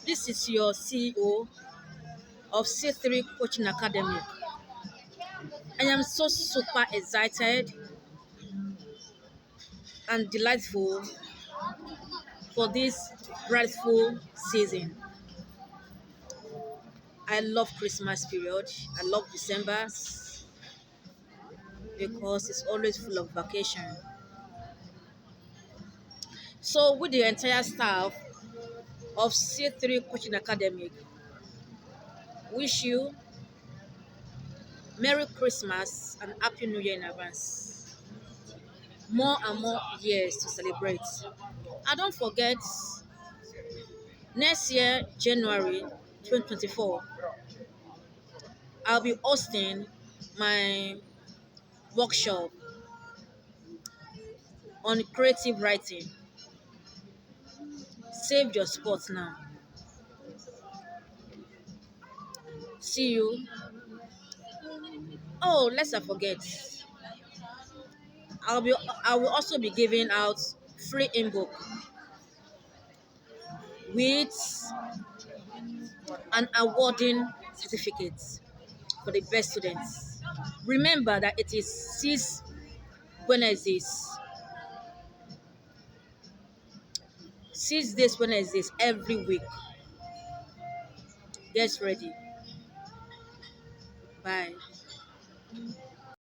This is your CEO of C3 Coaching Academy. I am so super excited and delightful for this grateful season. I love Christmas period. I love December because it's always full of vacation. So with the entire staff of C3 Coaching Academy, wish you Merry Christmas and Happy New Year in advance. More and more years to celebrate. And don't forget, next year, January 2024, I'll be hosting my workshop on creative writing. Save your spot now. See you. Oh, lest I forget, I will also be giving out free ebook with an awarding certificate for the best students. Remember that it is Wednesdays, 6 days Wednesdays every week. Get ready. Bye.